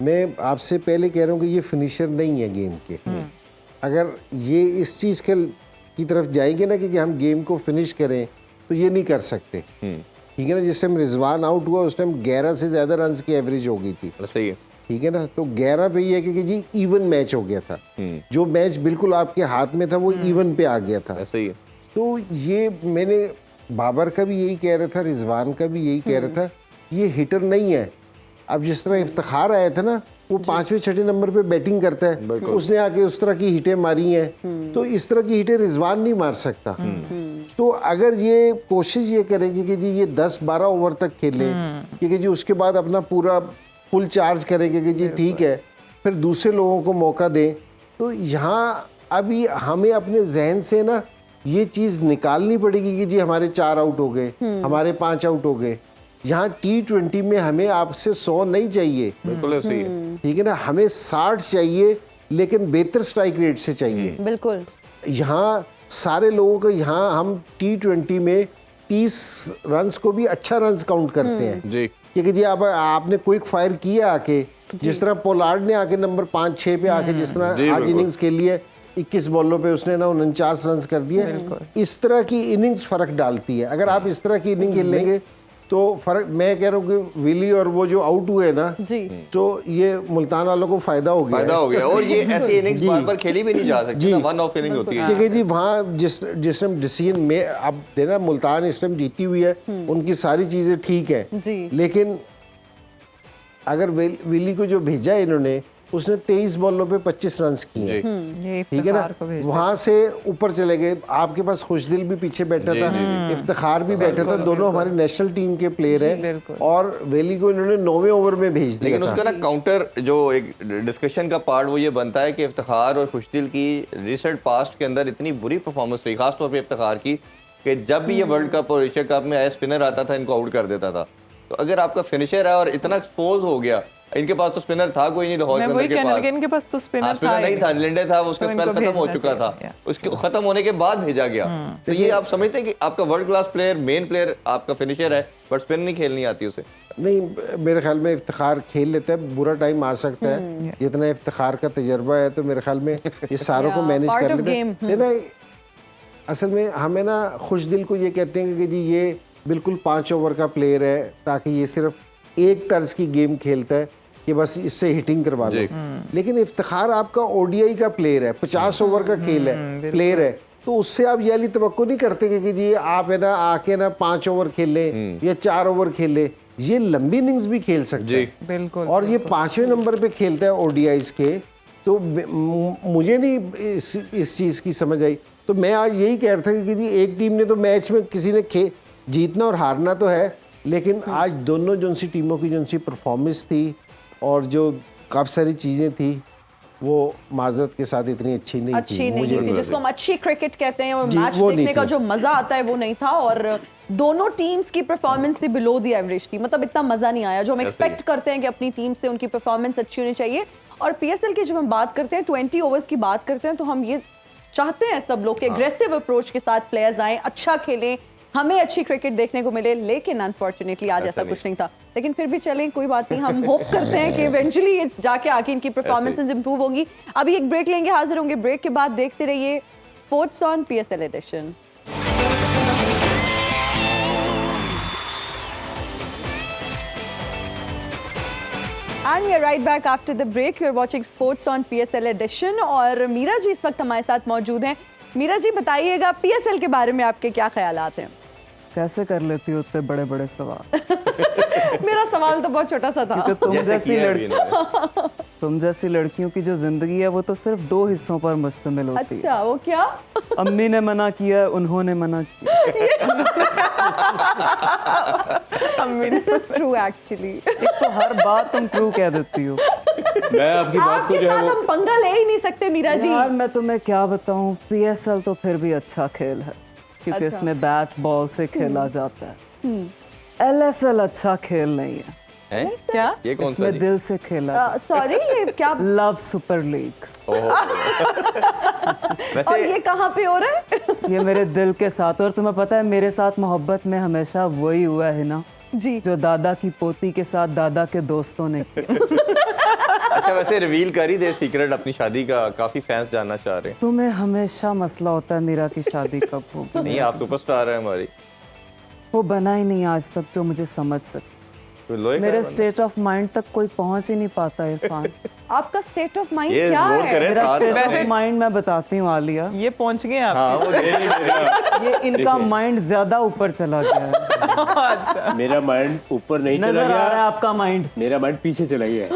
मैं आपसे पहले कह रहा हूँ कि ये फिनिशर नहीं है गेम के। अगर ये इस चीज़ की तरफ जाएंगे ना कि हम गेम को फिनिश करें, तो ये नहीं कर सकते, ठीक है ना। जिस टाइम रिजवान आउट हुआ उस टाइम 11 से ज़्यादा रन की एवरेज हो गई थी,
सही है।
ठीक है ना। तो 11 पे ये है कि जी इवन मैच हो गया था, जो मैच बिल्कुल आपके हाथ में था वो इवन पे आ गया था।
सही है।
तो ये मैंने बाबर का भी यही कह रहा था, रिजवान का भी यही कह रहा था, ये हिटर नहीं है। अब जिस तरह इफ्तिखार आया था ना, वो 5वें 6ठे नंबर पे बैटिंग करता है, उसने आके उस तरह की हिटें मारी हैं, तो इस तरह की हिटें रिजवान नहीं मार सकता। तो अगर ये कोशिश ये करेंगे कि जी ये 10-12 ओवर तक खेलें, क्योंकि जी उसके बाद अपना पूरा फुल चार्ज करेंगे कि जी ठीक है, फिर दूसरे लोगों को मौका दें, तो यहाँ अभी हमें अपने जहन से ना ये चीज़ निकालनी पड़ेगी कि जी हमारे 4 आउट हो गए, हमारे 5 आउट हो गए। यहाँ T20 में हमें आपसे 100 नहीं चाहिए,
बिल्कुल सही है।
ठीक है ना, हमें 60 चाहिए, लेकिन बेहतर स्ट्राइक रेट से चाहिए।
बिल्कुल।
यहाँ सारे लोगों को, यहाँ हम T20 में 30 रन्स को भी अच्छा रन्स काउंट करते हैं
जी।
क्योंकि जी आपने क्विक फायर किया आके, जिस तरह पोलार्ड ने आके नंबर 5-6 पे आके जिस तरह आज इनिंग्स खेली है, 21 बॉलों पे उसने ना 49 रन कर दिए। इस तरह की इनिंग्स फर्क डालती है। अगर आप इस तरह की इनिंग खेलेंगे तो फर्क, मैं कह रहा हूँ कि विली और वो जो आउट हुए ना,
जी,
तो ये मुल्तान वालों को फायदा हो गया,
फायदा हो गया। और ये ऐसी इनिंग्स बार बार खेली भी नहीं जा सकती
जी।
ना, वन ऑफ इनिंग होती है।
क्योंकि जी वहाँ जिस टाइम डिसीजन में अब देना, मुल्तान इस टाइम जीती हुई है, उनकी सारी चीज़ें ठीक है,
जी।
लेकिन अगर विली को जो भेजा है इन्होंने, उसने 23 बॉलों पे 25 रन किए,
ये
ठीक है ना।
इफ्तिखार को भेज
वहां से ऊपर चले गए, आपके पास खुशदिल भी पीछे बैठा था, इफ्तिखार भी बैठा था, दोनों हमारी नेशनल टीम के प्लेयर हैं,
बिल्कुल।
और वेली को इन्होंने 9वें ओवर में भेज दिया
लेकिन
था।
उसका ना काउंटर जो एक डिस्कशन का पार्ट वो ये बनता है कि इफ्तिखार और खुशदिल की रिसेंट पास्ट के अंदर इतनी बुरी परफॉर्मेंस रही, खासतौर पे इफ्तिखार की, कि जब भी ये वर्ल्ड कप और एशिया कप में आया स्पिनर आता था इनको आउट कर देता था। तो अगर आपका फिनिशर है और इतना एक्सपोज हो गया, इनके पास तो स्पिनर था कोई नहीं, लाहौर
मैं
के
वही
अंदर के
कहने
पास
लगी, इनके पास तो स्पिनर
स्पिनर नहीं था, लिंडे था, उसका
तो
स्पेल
इनको
खत्म हो
भेजना
चुका
चाहिए।
था, उसके खत्म होने के बाद भेजा गया। तो ये आप समझते हैं कि आपका world class player, main player आपका फिनिशर है, बट स्पिन नहीं खेलनी आती उसे।
नहीं, मेरे ख्याल में इफ्तिखार खेल लेता है, बुरा टाइम आ सकता है, जितना इफ्तिखार का तजर्बा है तो मेरे ख्याल में ये सारों को मैनेज
part
कर
of
लेता
game,
है। ना असल में हमें ना खुशदिल को ये कहते हैं कि जी ये बिल्कुल 5 ओवर का प्लेयर है, ताकि ये सिर्फ एक तर्ज की गेम खेलता है कि बस इससे हिटिंग करवा लो। लेकिन इफ्तिखार आपका ओडीआई का प्लेयर है, 50 ओवर का खेल है, प्लेयर है, तो उससे आप ये वाली तवक्को नहीं करते कि जी आप है ना आके ना 5 ओवर खेले या 4 ओवर खेले, ये लंबी इनिंग्स भी खेल सकते हैं।
बिल्कुल।
और ये 5वें नंबर पे खेलता है ओडीआईज के, तो मुझे नहीं इस चीज़ की समझ आई। तो मैं आज यही कह रहा था कि जी एक टीम ने तो मैच में किसी ने जीतना और हारना तो है, लेकिन आज दोनों जो सी टीमों की जो सी परफॉर्मेंस थी और जो काफ़ी सारी चीज़ें थी वो माजरत के साथ इतनी अच्छी नहीं
अच्छी नहीं थी, जिसको हम अच्छी क्रिकेट कहते हैं, और
जी,
मैच
वो नहीं
देखने का
थी।
जो मजा आता है वो नहीं था। और दोनों टीम्स की परफॉर्मेंस से बिलो द एवरेज थी, मतलब इतना मजा नहीं आया जो हम एक्सपेक्ट करते हैं कि अपनी टीम से उनकी परफॉर्मेंस अच्छी होनी चाहिए। और पीएसएल की जब हम बात करते हैं, 20 ओवर्स की बात करते हैं, तो हम ये चाहते हैं सब लोग कि एग्रेसिव अप्रोच के साथ प्लेयर्स आए, अच्छा खेलें, हमें अच्छी क्रिकेट देखने को मिले। लेकिन अनफॉर्चुनेटली आज ऐसा कुछ नहीं था, लेकिन फिर भी चलें, कोई बात नहीं, हम होप करते हैं कि इवेंचुअली ये जाके आके इनकी परफॉर्मेंसेस इंप्रूव होंगी। अभी एक ब्रेक लेंगे, हाजिर होंगे ब्रेक के बाद। देखते रहिए sports on PSL edition. And we are right back after the break. You are watching Sports on PSL Edition और मीरा जी इस वक्त हमारे साथ मौजूद हैं। मीरा जी बताइएगा, पीएसएल के बारे में आपके क्या ख्यालात हैं?
कैसे कर लेती हो इतने बड़े बड़े सवाल?
मेरा सवाल तो बहुत छोटा सा था।
क्योंकि तुम जैसी लड़कियों की जो जिंदगी है वो तो सिर्फ 2 हिस्सों पर मुश्तमिल होती है।
अच्छा, वो क्या?
अम्मी ने मना किया, उन्होंने मना किया।
This is true actually।
एक तो हर बात तुम ट्रू कह देती हो।
मैं आपकी बात को
आपके
जो है
साथ
वो
हम पंगा ले ही नहीं सकते मीरा जी।
यार मैं तुम्हें क्या बताऊं, पीएसएल तो फिर भी अच्छा खेल है क्योंकि
अच्छा।
इसमें बैट बॉल से खेला जाता है। एलएसएल अच्छा खेल नहीं है,
क्या?
ये कौन सा
इसमें
जी?
दिल से खेला जाता
सॉरी, ये क्या?
है। लव सुपर लीग,
और
वैसे
ये कहाँ पे हो रहा है?
ये मेरे दिल के साथ। और तुम्हें पता है मेरे साथ मोहब्बत में हमेशा वही हुआ है ना
जी,
जो दादा की पोती के साथ दादा के दोस्तों ने किया।
अच्छा, वैसे रिवील कर ही दे सीक्रेट अपनी शादी का, काफी फैंस जानना चाह रहे हैं।
तुम्हें हमेशा मसला होता है मीरा की शादी कब होगी।
नहीं, आप सुपरस्टार है हमारी।
वो बना ही नहीं आज तक जो मुझे समझ सके।
तो लोहे का
मेरे
है बंदा।
स्टेट ऑफ माइंड तक कोई पहुंच ही नहीं पाता इरफान।
आपका स्टेट ऑफ माइंड
ये
क्या
गौर
है?
करें
मेरा
साथ
स्टेट
में।
ऑफ माइंड मैं बताती हूँ आलिया,
ये पहुंच गए आप।
हाँ वो
ये इनका माइंड ज्यादा ऊपर चला गया है।
मेरा माइंड ऊपर नहीं चला
नजर आ रहा है
गया,
आपका माइंड।
मेरा माइंड पीछे चला गया है।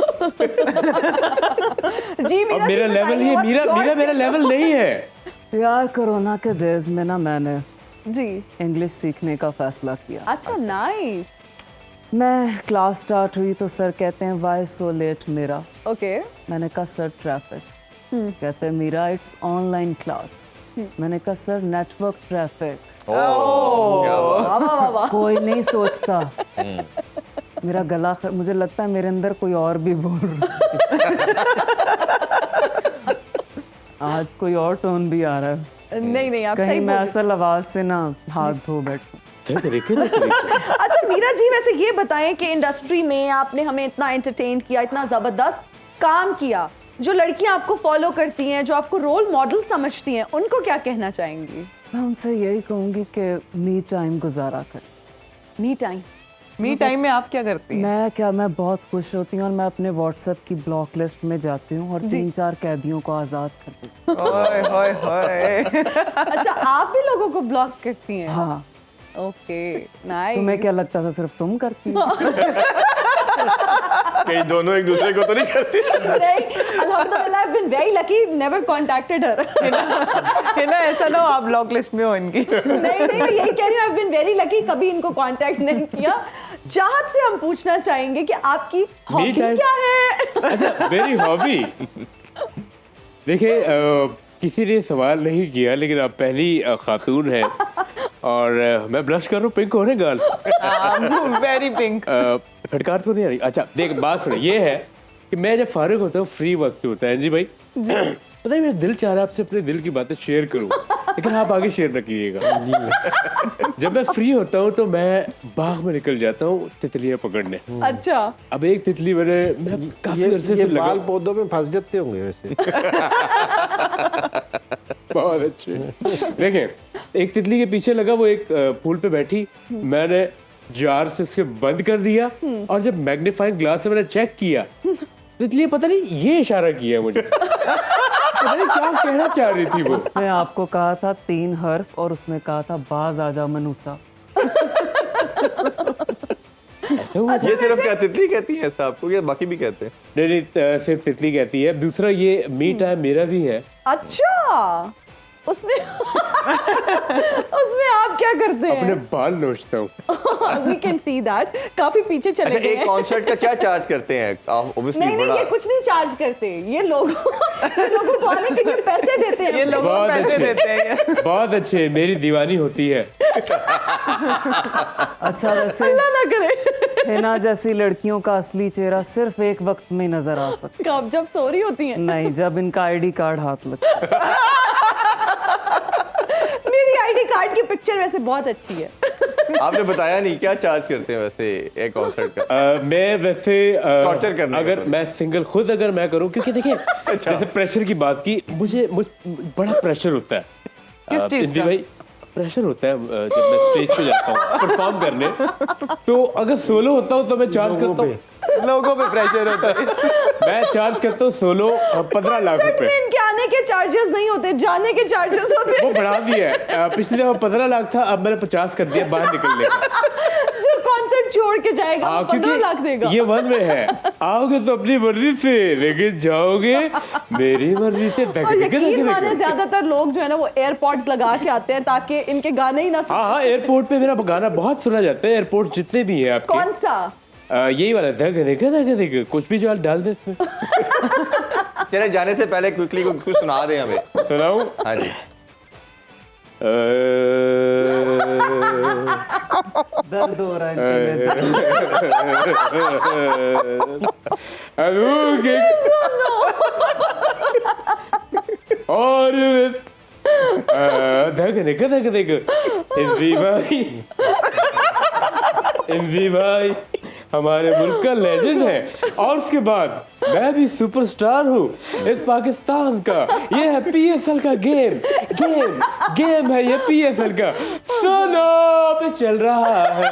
जी
अब
मीरा
मेरा
जी
लेवल
बताइए,
ये
what's
मेरा
your
मेरा मेरा लेवल नहीं है।
यार कोरोना के डेज में ना मैंने
जी
इंग्लिश सीखने का फैसला किया।
अच्छा नाइस
मैं क्लास स्टार्ट हुई तो सर कहते हैं why so late Meera.
Okay
मैंने कहा सर ट्रैफिक। कहते हैं मीरा इट्स ऑनलाइन क्लास। मैंने कहा सर नेटवर्क ट्रैफिक।
क्या बात।
वाह वाह वाह
कोई नहीं सोचता। मेरा गला मुझे लगता है मेरे अंदर कोई और भी बोल रहा है। आज कोई और टोन भी आ रहा है।
नहीं नहीं आप सही
कहीं
बोल
मैं
रहे
असल आवाज से ना हाथ धो बैठूं।
अच्छा मीरा जी वैसे ये बताएं कि इंडस्ट्री में आपने हमें इतना एंटरटेन किया, इतना जबरदस्त काम किया, जो लड़कियां आपको फॉलो करती हैं, जो आपको रोल मॉडल समझती हैं, उनको क्या कहना चाहेंगी?
मैं उनसे यही कहूंगी कि मी टाइम गुजारा कर।
मी टाइम
मी टाइम में आप क्या करती हैं?
मैं बहुत खुश होती हूँ और मैं अपने व्हाट्सएप की ब्लॉक लिस्ट में जाती हूँ और 3-4 कैदियों को आज़ाद कर देती हूँ।
ओए होए होए।
अच्छा आप भी लोगों को ब्लॉक करती हैं?
हाँ,
ओके नाइस।
तुम्हें क्या लगता था सिर्फ तुम करती हो?
कहीं दोनों एक दूसरे को तो नहीं करते।
नहीं अल्हम्दुलिल्लाह I been very lucky, never contacted her.
है ना, ऐसा ना हो आप ब्लॉक लिस्ट में हो इनकी।
नहीं नहीं मैं यही कह रही हूँ, आई बीन वेरी लकी, कभी इनको कांटेक्ट नहीं किया। चाहत से हम पूछना चाहेंगे कि आपकी हॉबी
time-
क्या है?
अच्छा मेरी हॉबी, देखिए किसी ने सवाल नहीं किया लेकिन आप पहली खातून है और मैं ब्लश कर रहा हूँ, पिंक हो रहे गाल।
Very pink.
फटकार तो नहीं आ रही। अच्छा देख बात सुनो, ये है कि मैं जब फारिग होता हूँ, फ्री वक्त होता है जी भाई, पता है मेरा दिल चाह रहा है आपसे अपने दिल की बातें शेयर करूं, लेकिन आप आगे शेयर रखिएगा। जब मैं फ्री होता हूँ तो मैं बाग में निकल जाता हूँ तितलियां पकड़ने। मैं एक तितली मैं काफी अरसे
ये
से लगा।
बाल पौधों में फंस जाते होंगे वैसे।
बहुत अच्छे। देखें एक तितली के पीछे लगा, वो एक फूल पे बैठी, मैंने जार से उसके बंद कर दिया और जब मैग्नीफाइंग ग्लास से मैंने चेक किया, तितली पता नहीं ये इशारा किया मुझे, पता नहीं क्या कहना चाह रही थी वो।
उसने आपको कहा था 3 हर्फ और उसने कहा था बाज आजा मनूसा।
ऐसा हुआ?
ये सिर्फ क्या तितली कहती है ऐसा आपको, या बाकी भी कहते हैं?
नहीं नहीं सिर्फ तितली कहती है। दूसरा ये मी टाइम मेरा भी है।
अच्छा उसमें उसमें आप क्या करते
अपने
हैं?
बाल नोचता हूँ।
We can see that. काफी पीछे चले
अच्छा
गए
एक
हैं।
कॉन्सर्ट का क्या चार्ज करते हैं? ऑब्वियसली
नहीं नहीं
बड़ा
ये कुछ नहीं चार्ज करते, ये लोगों को आने के लिए पैसे देते हैं।
ये लोगों को
बहुत
पैसे
अच्छे।
देते हैं ये।
बहुत अच्छे, मेरी दीवानी होती है।
अच्छा वैसे
अल्लाह ना करे।
हिना जैसी लड़कियों का असली चेहरा सिर्फ एक वक्त में ही नजर आ सकता
कब जब सो रही होती हैं?
है। नहीं, जब इनका आईडी कार्ड हाथ लगता है।
मेरी आईडी कार्ड की पिक्चर वैसे बहुत अच्छी है।
आपने बताया नहीं क्या चार्ज करते हैं वैसे एक कॉन्सर्ट का?
मैं वैसे
Torture करने का
अगर
sorry।
मैं सिंगल खुद अगर मैं करूं, क्योंकि देखिए जैसे प्रेशर की बात की, मुझे बड़ा प्रेशर होता है।
किस चीज़
इंदी
का?
भाई प्रेशर होता है जब मैं स्टेज पे जाता हूँ परफॉर्म करने, तो अगर सोलो होता हूँ तो मैं चार्ज करता हूँ,
लोगों पे प्रेशर होता है।
मैं चार्ज करता हूँ सोलो 15 लाख
Concert
रुपए।
में इनके आने के चार्जेस नहीं होते, जाने के चार्जेस होते
वो
हैं।
बढ़ा दिया है। पिछले दफा 15 लाख था, अब मैंने 50 कर दिया बाहर निकलने का।
जो कॉन्सर्ट छोड़ के जाएगा वो 15 लाख देगा।
ये वन में है, आओगे तो अपनी मर्जी से, लेकिन जाओगे मेरी मर्जी से।
और यकीन माने ज्यादातर लोग जो है ना वो एयरपॉड्स लगा के आते हैं ताकि इनके गाने ही ना सुन।
हाँ एयरपोर्ट पे मेरा गाना बहुत सुना जाता है। एयरपोर्ट जितने भी हैं आपके,
कौन सा?
यही वाला धग कुछ भी जो डाल दे इसमें।
चले जाने से पहले क्विकली कुछ सुना दें हमें।
सुनाऊं?
हाँ जी।
दर्द हो रहा है इनके लिए।
और धग इंदी भाई हमारे मुल्क का लेजेंड है। और उसके बाद मैं भी सुपरस्टार हूँ इस पाकिस्तान का। ये है PSL का गेम है ये PSL का। सुनो पे चल रहा है।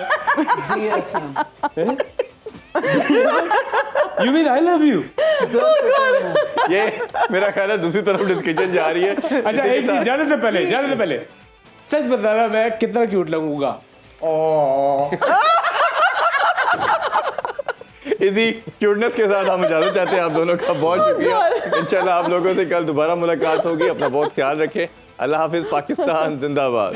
You mean I love you?
ये मेरा ख्याल है दूसरी तरफ डिस्कशन जा रही है।
अच्छा एक चीज जाने से पहले सच बताना, मैं कितना क्यूट लगूंगा?
इसी क्यूटनेस के साथ हम इजाजत चाहते हैं आप दोनों का। बहुत शुक्रिया। इंशाल्लाह आप लोगों से कल दोबारा मुलाकात होगी। अपना बहुत ख्याल रखें। अल्लाह हाफिज। पाकिस्तान जिंदाबाद।